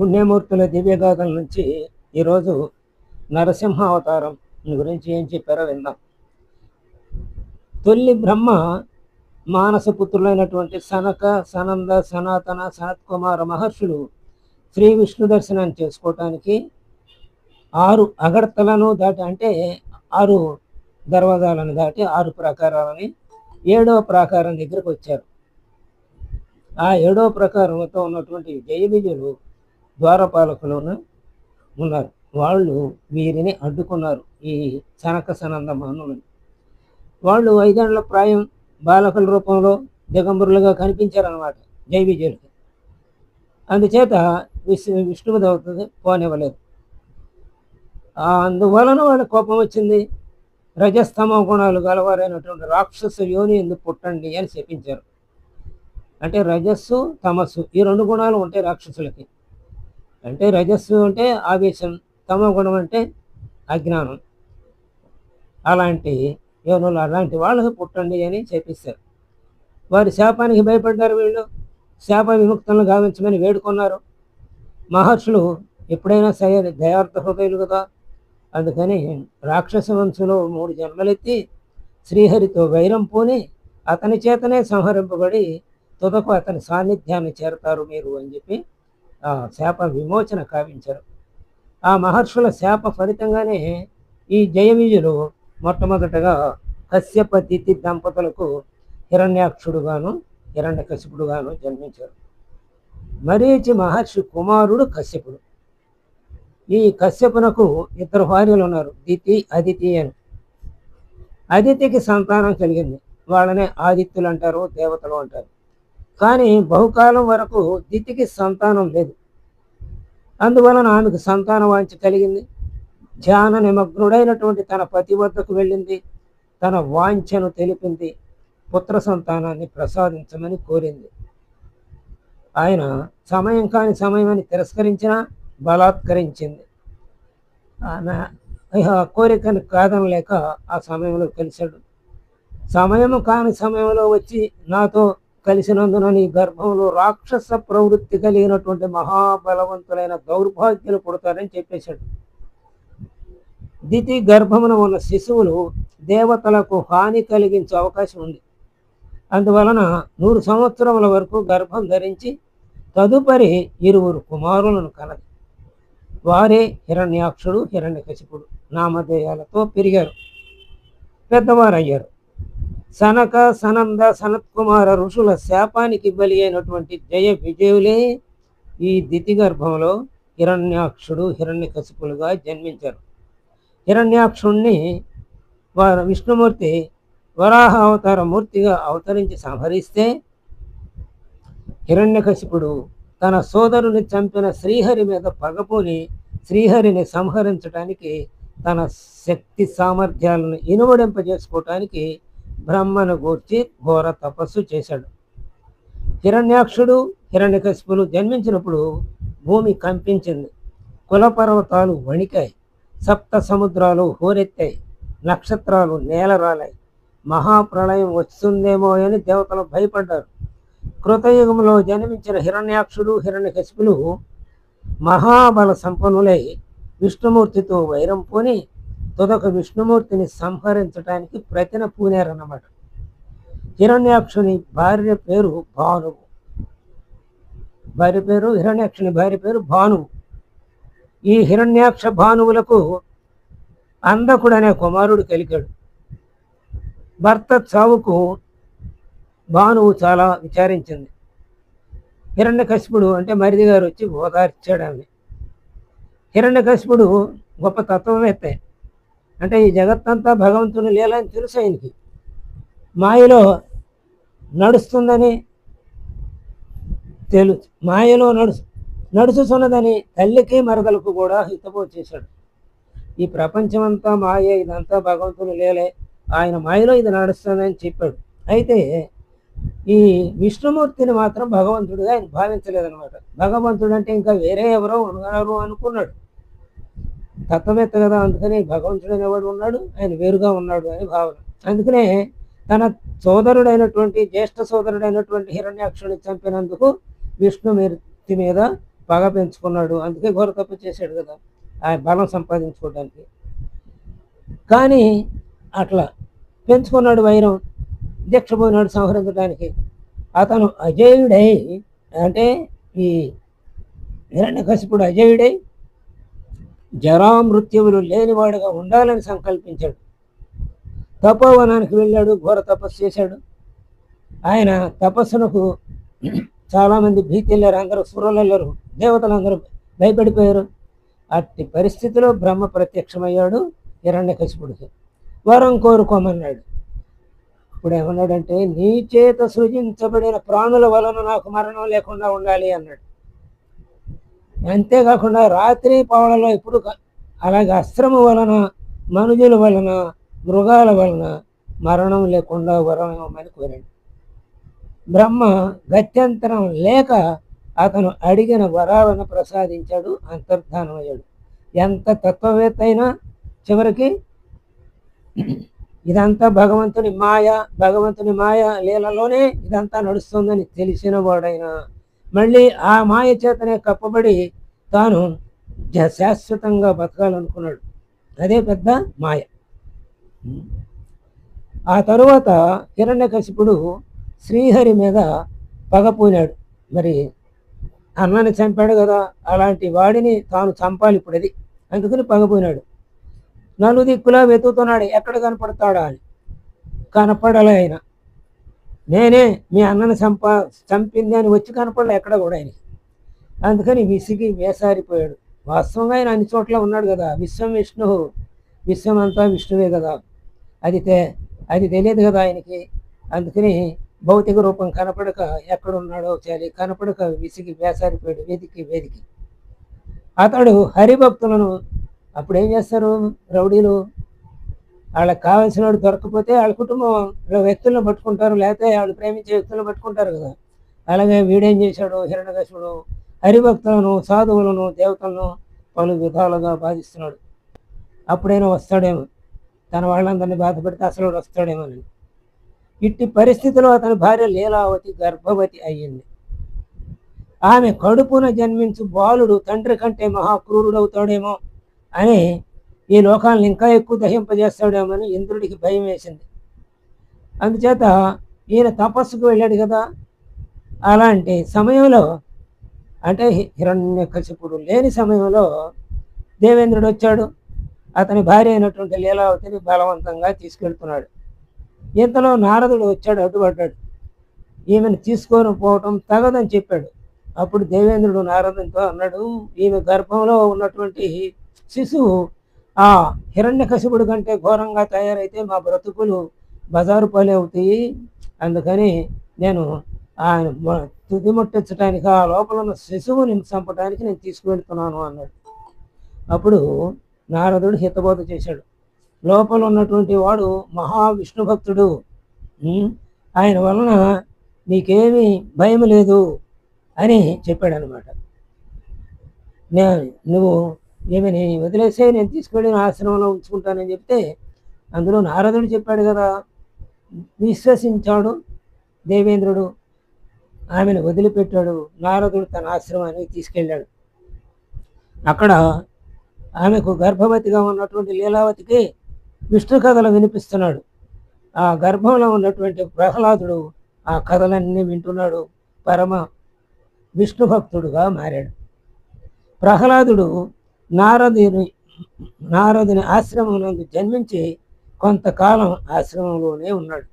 పుణ్యమూర్తుల దివ్యగాథల నుంచి ఈరోజు నరసింహ అవతారం గురించి ఏం చెప్పారో విందాం. తొల్లి బ్రహ్మ మానసపుత్రులైనటువంటి సనక, సనంద, సనాతన, సనత్కుమార మహర్షులు శ్రీ విష్ణు దర్శనాన్ని చేసుకోవటానికి 6 అగడతలను దాటి, అంటే 6 దర్వాజాలను దాటి 6 ప్రాకారాలని 7వ ప్రాకారం దగ్గరకు వచ్చారు. ఆ 7వ ప్రాకారంతో ఉన్నటువంటి జయ విజయులు ద్వారపాలకులను ఉన్నారు. వాళ్ళు వీరిని అడ్డుకున్నారు, ఈ సనక సనంద మహనులను. వాళ్ళు 5 ఏళ్ల ప్రాయం బాలకుల రూపంలో దిగంబరులుగా కనిపించారన్నమాట జయ విజయులకి. అందుచేత విష్ణుదేవత పోనివ్వలేదు. అందువలన వాళ్ళ కోపం వచ్చింది. రజస్తమ గుణాలు గలవారైనటువంటి రాక్షస యోని ఎందుకు పుట్టండి అని శపించారు. అంటే రజస్సు, తమస్సు ఈ 2 గుణాలు ఉంటాయి రాక్షసులకి. అంటే రజస్సు అంటే ఆవేశం, తమ గుణం అంటే అజ్ఞానం. అలాంటి యోనులు, అలాంటి వాళ్ళకి పుట్టండి అని శపిస్తారు. వారి శాపానికి భయపడ్డారు. వీళ్ళు శాప విముక్తులను గావించమని వేడుకున్నారు. మహర్షులు ఎప్పుడైనా సరే దయార్థ హృదయులు కదా, అందుకని రాక్షస వంశంలో 3 జన్మలెత్తి శ్రీహరితో వైరం పూని అతని చేతనే సంహరింపబడి తుదకు అతని సాన్నిధ్యాన్ని చేరతారు మీరు అని చెప్పి శాప విమోచన కావించారు. ఆ మహర్షుల శాప ఫలితంగానే ఈ జయవిజయులు మొట్టమొదటగా కశ్యప దితి దంపతులకు హిరణ్యాక్షుడుగాను హిరణ్యకశిపుడుగాను జన్మించారు. మరీచి మహర్షి కుమారుడు కశ్యపుడు. ఈ కశ్యపునకు 2 భార్యలు ఉన్నారు, దితి, అదితి అని. అదితికి సంతానం కలిగింది. వాళ్ళనే ఆదిత్యులు అంటారు, దేవతలు అంటారు. కానీ బహుకాలం వరకు దితికి సంతానం లేదు. అందువలన ఆమెకు సంతాన వాంఛ కలిగింది. ధ్యాన నిమగ్నుడైనటువంటి తన పతి వద్దకు వెళ్ళింది. తన వాంఛను తెలిపింది. పుత్ర సంతానాన్ని ప్రసాదించమని కోరింది. ఆయన సమయం కాని సమయమని తిరస్కరించినా బలాత్కరించింది. ఆమె కోరికను కాదనలేక ఆ సమయంలో కలిశాడు. సమయము కాని సమయంలో వచ్చి నాతో కలిసినందున నీ గర్భంలో రాక్షస ప్రవృత్తి కలిగినటువంటి మహాబలవంతులైన దౌర్భాగ్యులు పుడతారని చెప్పేశాడు. దితి గర్భమున ఉన్న శిశువులు దేవతలకు హాని కలిగించే అవకాశం ఉంది. అందువలన 100 సంవత్సరముల వరకు గర్భం ధరించి తదుపరి 2 కుమారులను కలది. వారే హిరణ్యాక్షుడు, హిరణ్యకశిపుడు నామధేయాలతో పెరిగారు, పెద్దవారయ్యారు. సనక, సనంద, సనత్కుమార ఋషుల శాపానికి బలి అయినటువంటి జయ విజయులే ఈ దితి గర్భంలో హిరణ్యాక్షుడు, హిరణ్యకశిపులుగా జన్మించారు. హిరణ్యాక్షుణ్ణి విష్ణుమూర్తి వరాహ అవతార మూర్తిగా అవతరించి సంహరిస్తే, హిరణ్యకశిపుడు తన సోదరుని చంపిన శ్రీహరి మీద పగపూని శ్రీహరిని సంహరించడానికి తన శక్తి సామర్థ్యాలను ఇనుమడింపజేసుకోవటానికి బ్రహ్మను గూర్చి ఘోర తపస్సు చేశాడు. హిరణ్యాక్షుడు, హిరణ్యకశిపులు జన్మించినప్పుడు భూమి కంపించింది. కులపర్వతాలు వణికాయి, సప్త సముద్రాలు హోరెత్తాయి, నక్షత్రాలు నేలరాలాయి. మహాప్రళయం వస్తుందేమో అని దేవతలు భయపడ్డారు. కృతయుగంలో జన్మించిన హిరణ్యాక్షుడు, హిరణ్యకశిపులు మహాబల సంపన్నులై విష్ణుమూర్తితో వైరం పూని తుదక విష్ణుమూర్తిని సంహరించడానికి ప్రతిన పూనారన్నమాట. హిరణ్యాక్షుని భార్య పేరు భానువు. హిరణ్యాక్షుని భార్య పేరు భానువు. ఈ హిరణ్యాక్ష భానువులకు అంధకుడనే కుమారుడు కలిగాడు. భర్త చావుకు భానువు చాలా విచారించింది. హిరణ్యకశిపుడు అంటే మరిది గారు వచ్చి ఓదార్చాడు ఆమె. హిరణ్యకశిపుడు గొప్ప తత్వవేత్త. అంటే ఈ జగత్తంతా భగవంతుని లీల అని తెలుసు ఆయనకి. మాయలో నడుస్తుందని తెలుసు, మాయలో నడుచుతున్నదని తల్లికి మరదలకు కూడా హితబోధ చేశాడు. ఈ ప్రపంచమంతా మాయే, ఇదంతా భగవంతుని లీలే, ఆయన మాయలో ఇది నడుస్తుందని చెప్పాడు. అయితే ఈ విష్ణుమూర్తిని మాత్రం భగవంతుడిగా ఆయన భావించలేదనమాట. భగవంతుడు అంటే ఇంకా వేరే ఎవరో ఉన్నారు అనుకున్నాడు. తత్వవేత్త కదా, అందుకని భగవంతుడు అనేవాడు ఉన్నాడు, ఆయన వేరుగా ఉన్నాడు అని భావన. అందుకనే తన జ్యేష్ఠ సోదరుడైనటువంటి హిరణ్యాక్షుని చంపినందుకు విష్ణుమూర్తి మీద పగ పెంచుకున్నాడు. అందుకే ఘోర తప్పు చేశాడు కదా, ఆయన బలం సంపాదించుకోవడానికి. కానీ అట్లా పెంచుకున్నాడు వైరం, దీక్ష పోయినాడు సంహరించడానికి. అతను అజేయుడై, అంటే ఈ హిరణ్యకశిపుడు అజేయుడై జరామృత్యువులు లేనివాడుగా ఉండాలని సంకల్పించాడు. తపోవనానికి వెళ్ళాడు, ఘోర తపస్సు చేశాడు. ఆయన తపస్సునకు చాలామంది భీతి వెళ్ళారు, అందరూ సురులెల్లరు, దేవతలందరూ భయపడిపోయారు. అట్టి పరిస్థితిలో బ్రహ్మ ప్రత్యక్షమయ్యాడు హిరణ్యకశిపుడికి. వరం కోరుకోమన్నాడు. ఇప్పుడు ఏమన్నాడంటే, నీ చేత సృజించబడిన ప్రాణుల వలన నాకు మరణం లేకుండా ఉండాలి అన్నాడు. అంతేకాకుండా రాత్రి పవళలో ఇప్పుడు అలాగే అస్త్రము వలన, మనుజుల వలన, మృగాల వలన మరణం లేకుండా వరం ఇవ్వమని కోరాడు. బ్రహ్మ గత్యంతరం లేక అతను అడిగిన వరాలను ప్రసాదించాడు, అంతర్ధానమయ్యాడు. ఎంత తత్వవేత్త అయినా చివరికి ఇదంతా భగవంతుని మాయ లీలలోనే ఇదంతా నడుస్తుందని తెలిసిన వాడైనా మళ్ళీ ఆ మాయ చేతనే కప్పబడి తాను శాశ్వతంగా బతకాలనుకున్నాడు. అదే పెద్ద మాయ. ఆ తరువాత హిరణ్యకశిపుడు శ్రీహరి మీద పగపోయినాడు. మరి అన్నని చంపాడు కదా, అలాంటి వాడిని తాను చంపాలి ఇప్పుడు, అది అందుకని పగపోయినాడు. నలుదిక్కులా వెతుకుతున్నాడు, ఎక్కడ కనపడతాడా అని. కనపడలే ఆయన. నేనే మీ అన్నని చంపింది అని వచ్చి కనపడలే ఎక్కడ కూడా ఆయన. అందుకని విసిగి వేసారిపోయాడు. వాస్తవంగా ఆయన అన్ని చోట్ల ఉన్నాడు కదా, విశ్వం విష్ణువు, విశ్వం అంతా విష్ణువే కదా, అది తెలియదు కదా ఆయనకి. అందుకని భౌతిక రూపం కనపడక ఎక్కడున్నాడో కనపడక విసిగి వేసారిపోయాడు, వెదికి. అతడు హరిభక్తులను అప్పుడు ఏం చేస్తారు రౌడీలు, వాళ్ళకి కావాల్సిన వాడు దొరకపోతే వాళ్ళ కుటుంబం వ్యక్తులను పట్టుకుంటారు, లేకపోతే వాళ్ళు ప్రేమించే వ్యక్తులను పట్టుకుంటారు కదా. అలాగే వీడేం చేశాడు, హిరణ్యకశిపుడు హరిభక్తులను, సాధువులను, దేవతలను పలు విధాలుగా బాధిస్తున్నాడు. అప్పుడైనా వస్తాడేమో, తన వాళ్ళందరినీ బాధపెడితే అసలు వస్తాడేమోనని. ఇట్టి పరిస్థితిలో అతని భార్య లీలావతి గర్భవతి అయ్యింది. ఆమె కడుపున జన్మించు బాలుడు తండ్రి కంటే మహాక్రూరుడవుతాడేమో అని, ఈ లోకాలను ఇంకా ఎక్కువ దహింపజేస్తాడేమో అని ఇంద్రుడికి భయం వేసింది. అందుచేత ఈయన తపస్సుకు వెళ్ళాడు కదా, అలాంటి సమయంలో, అంటే హిరణ్యకశిపుడు లేని సమయంలో దేవేంద్రుడు వచ్చాడు. అతని భార్య అయినటువంటి లీలావతిని బలవంతంగా తీసుకెళ్తున్నాడు. ఇంతలో నారదుడు వచ్చాడు, అడ్డుపడ్డాడు. ఈమెను తీసుకొని పోవటం తగదని చెప్పాడు. అప్పుడు దేవేంద్రుడు నారదునితో అన్నాడు, ఈమె గర్భంలో ఉన్నటువంటి శిశువు ఆ హిరణ్యకశిపుడు కంటే ఘోరంగా తయారైతే మా బ్రతుకులు బజారు పాలే అవుతాయి. అందుకని నేను ఆయన తుది ముట్టించడానికి, ఆ లోపల ఉన్న శిశువుని చంపడానికి నేను తీసుకువెళ్తున్నాను అన్నాడు. అప్పుడు నారదుడు హితబోధ చేశాడు. లోపల ఉన్నటువంటి వాడు మహావిష్ణు భక్తుడు, ఆయన వలన నీకేమీ భయం లేదు అని చెప్పాడు అనమాట. నువ్వు ఏమని వదిలేసే, నేను తీసుకెళ్ళిన ఆశ్రమంలో ఉంచుకుంటానని చెప్తే, అందులో నారదుడు చెప్పాడు కదా, విశ్వసించాడు దేవేంద్రుడు, ఆమెను వదిలిపెట్టాడు. నారదుడు తన ఆశ్రమానికి తీసుకెళ్ళాడు. అక్కడ ఆమెకు గర్భవతిగా ఉన్నటువంటి లీలావతికి విష్ణు కథలు వినిపిస్తున్నాడు. ఆ గర్భంలో ఉన్నటువంటి ప్రహ్లాదుడు ఆ కథలన్నీ వింటున్నాడు, పరమ విష్ణు భక్తుడుగా మారాడు. ప్రహ్లాదుడు నారదుని ఆశ్రమంలో జన్మించి కొంతకాలం ఆశ్రమంలోనే ఉన్నాడు.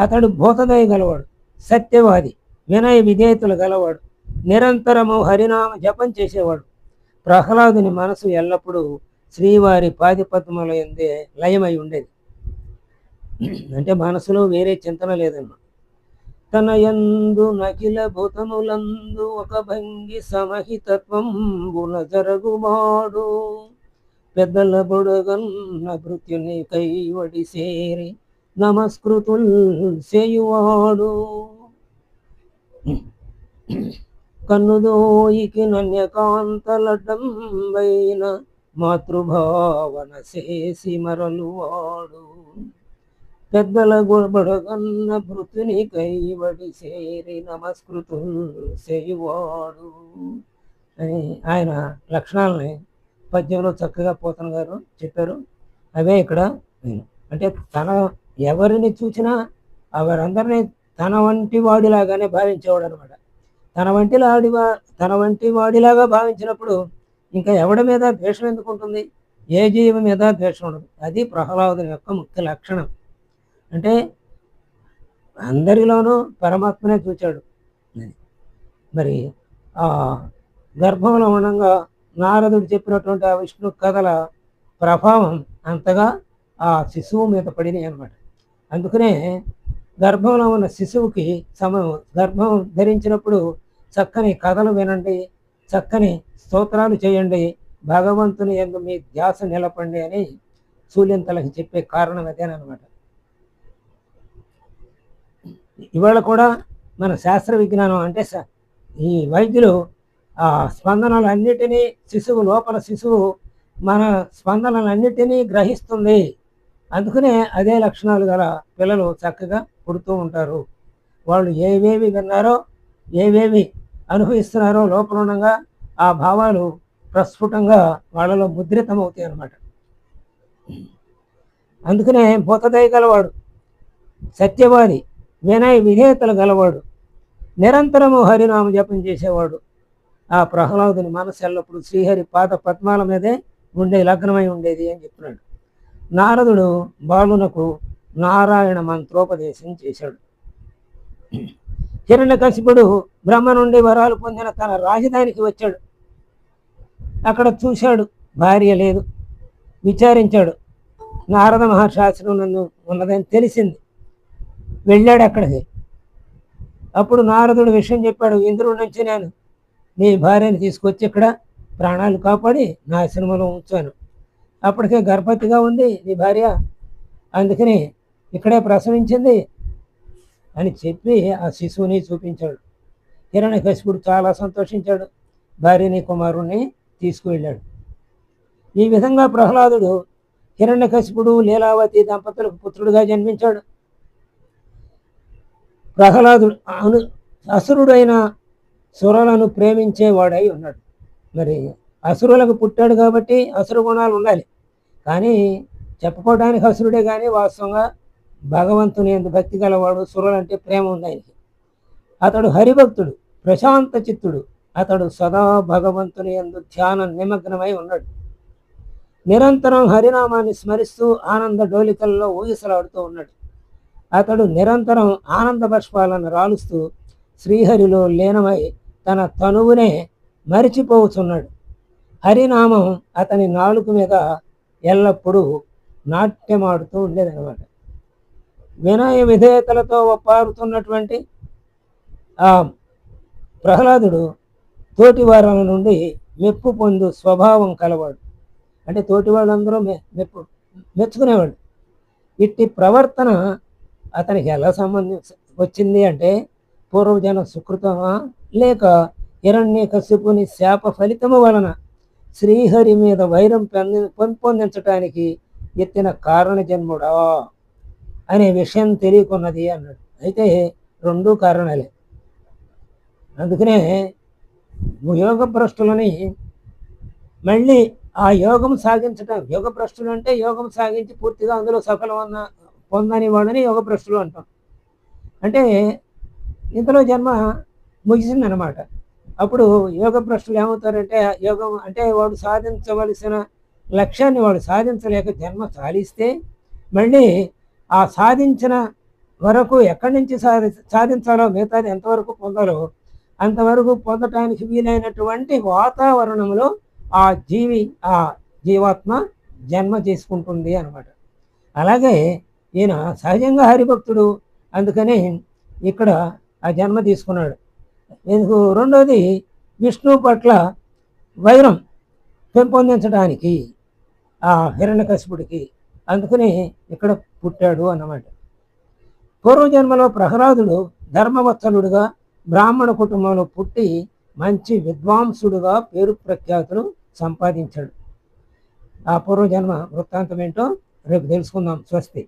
అతడు భూతదయ గలవాడు, సత్యవాది, వినయ విధేయతలు గలవాడు, నిరంతరము హరినామ జపం చేసేవాడు. ప్రహ్లాదుని మనసు ఎల్లప్పుడూ శ్రీవారి పాదిపద్మల యందే లయమై ఉండేది. అంటే మనసులో వేరే చింతన లేదన్నమాట. తన యందు నకిల భూతములందు ఒక భంగి సమహితత్వంబున జరుగుమాడు, పెద్దల బొడగన్న భృత్యుని కైవడి సేరి నమస్కృతుల్ చేయువాడు. కన్నుదోయికి నన్యకాంతలడ్డంబైన మాతృభావన చేసి మరలువాడు, పెద్దల బొడగన్న భృతుని కైవడి సేరి నమస్కృతుల్ చేయువాడు. అని ఆయన లక్షణాలని పద్యంలో చక్కగా పోతన గారు చెప్పారు. అవే ఇక్కడ నేను అంటే తన ఎవరిని చూసినా వారందరినీ తన వంటి వాడిలాగానే భావించేవాడు అనమాట. తన వంటి వాడిలాగా భావించినప్పుడు ఇంకా ఎవడి మీద ద్వేషం ఎందుకు ఉంటుంది? ఏ జీవి మీద ద్వేషం ఉండదు. అది ప్రహ్లాదుని యొక్క ముఖ్య లక్షణం. అంటే అందరిలోనూ పరమాత్మనే చూచాడు. మరి ఆ గర్భంలో ఉండగా నారదుడు చెప్పినటువంటి ఆ విష్ణు కథల ప్రభావం అంతగా ఆ శిశువు మీద పడినాయి అన్నమాట. అందుకనే గర్భంలో ఉన్న శిశువుకి గర్భం ధరించినప్పుడు చక్కని కథలు వినండి, చక్కని స్తోత్రాలు చేయండి, భగవంతుని యందు మీ ధ్యాస నిలపండి అని సూర్యంతలకి చెప్పే కారణం అదేనమాట. ఇవాళ కూడా మన శాస్త్ర విజ్ఞానం అంటే ఈ వైద్యులు ఆ స్పందనలన్నిటినీ లోపల శిశువు మన స్పందనలన్నిటినీ గ్రహిస్తుంది. అందుకనే అదే లక్షణాలు గల పిల్లలు చక్కగా పుడుతూ ఉంటారు. వాళ్ళు ఏవేవి విన్నారో, ఏవేవి అనుభవిస్తున్నారో లోపల ఉండగా ఆ భావాలు ప్రస్ఫుటంగా వాళ్ళలో ముద్రితమవుతాయి అన్నమాట. అందుకనే భూతదయ గలవాడు, సత్యవాది, వినయ విధేయతలు గలవాడు, నిరంతరము హరినామ జపం చేసేవాడు. ఆ ప్రహ్లాదుని మనసు ఎల్లప్పుడు శ్రీహరి పాద పద్మాల మీదే లగ్నమై ఉండేది అని చెప్తున్నాడు. నారదుడు బాలునకు నారాయణ మంత్రోపదేశం చేశాడు. హిరణ్యకశిపుడు బ్రహ్మ నుండి వరాలు పొందిన తన రాజధానికి వచ్చాడు. అక్కడ చూశాడు, భార్య లేదు. విచారించాడు, నారద మహర్షి ఆశ్రమం ఉన్నదని తెలిసింది. వెళ్ళాడు అక్కడికి. అప్పుడు నారదుడు విషయం చెప్పాడు, ఇంద్రుడి నుంచి నేను నీ భార్యని తీసుకొచ్చి ఇక్కడ ప్రాణాలు కాపాడి నా ఆశ్రమంలో ఉంచాను. అప్పటికే గర్భవతిగా ఉంది నీ భార్య, అందుకని ఇక్కడే ప్రసవించింది అని చెప్పి ఆ శిశువుని చూపించాడు. హిరణ్యకశిపుడు చాలా సంతోషించాడు, భార్యని కుమారుణ్ణి తీసుకువెళ్ళాడు. ఈ విధంగా ప్రహ్లాదుడు హిరణ్యకశిపుడు లీలావతి దంపతులకు పుత్రుడుగా జన్మించాడు. ప్రహ్లాదుడు అసురుడైన సురలను ప్రేమించేవాడై ఉన్నాడు. మరి అసురులకు పుట్టాడు కాబట్టి అసురు గుణాలు ఉండాలి, కానీ చెప్పుకోవడానికి అసురుడే కానీ వాస్తవంగా భగవంతుని యందు భక్తి గలవాడు. సురులంటే ప్రేమ ఉంది ఆయనకి. అతడు హరిభక్తుడు, ప్రశాంత చిత్తుడు. అతడు సదా భగవంతుని యందు ధ్యానం నిమగ్నమై ఉన్నాడు. నిరంతరం హరినామాన్ని స్మరిస్తూ ఆనంద డోలికల్లో ఊగిసలాడుతూ ఉన్నాడు. అతడు నిరంతరం ఆనంద పుష్పాలను రాలుస్తూ శ్రీహరిలో లీనమై తన తనువునే మరిచిపోతున్నాడు. హరినామం అతని నాలుక మీద ఎల్లప్పుడూ నాట్యమాడుతూ ఉండేదన్నమాట. వినయ విధేయతలతో పారుతున్నటువంటి ఆ ప్రహ్లాదుడు తోటి వారి నుండి మెప్పు పొందు స్వభావం కలవాడు. అంటే తోటి వాళ్ళందరూ మెచ్చుకునేవాడు. ఇట్టి ప్రవర్తన అతనికి ఎలా వచ్చింది అంటే పూర్వజన సుకృతమా లేక హిరణ్యకశిపుని శాప ఫలితము వలన శ్రీహరి మీద వైరం పెంపొందించటానికి ఎత్తిన కారణ జన్ముడా అనే విషయం తెలియకున్నది అన్నాడు. అయితే రెండు కారణాలే. అందుకనే యోగ భ్రష్టులని మళ్ళీ ఆ యోగం సాగించటం, యోగ భ్రష్టులు అంటే యోగం సాగించి పూర్తిగా అందులో సఫలం పొందని వాడని యోగ భ్రష్టులు అంటాం. అంటే ఇంతలో జన్మ ముగిసిందనమాట. అప్పుడు యోగ భ్రష్టులు ఏమవుతారంటే, యోగం అంటే వాడు సాధించవలసిన లక్ష్యాన్ని వాడు సాధించలేక జన్మ సాధిస్తే మళ్ళీ ఆ సాధించిన వరకు ఎక్కడి నుంచి సాధించాలో మిగతాది ఎంతవరకు పొందాలో అంతవరకు పొందటానికి వీలైనటువంటి వాతావరణంలో ఆ జీవాత్మ జన్మ చేసుకుంటుంది అనమాట. అలాగే ఈయన సహజంగా హరిభక్తుడు, అందుకని ఇక్కడ ఆ జన్మ తీసుకున్నాడు. ఎందుకు? రెండోది విష్ణువు పట్ల వైరం పెంపొందించడానికి ఆ హిరణ్యకశిపుడికి, అందుకని ఇక్కడ పుట్టాడు అన్నమాట. పూర్వజన్మలో ప్రహ్లాదుడు ధర్మవత్సలుడుగా బ్రాహ్మణ కుటుంబంలో పుట్టి మంచి విద్వాంసుడుగా పేరు ప్రఖ్యాతులు సంపాదించాడు. ఆ పూర్వజన్మ వృత్తాంతం ఏంటో రేపు తెలుసుకుందాం. స్వస్తి.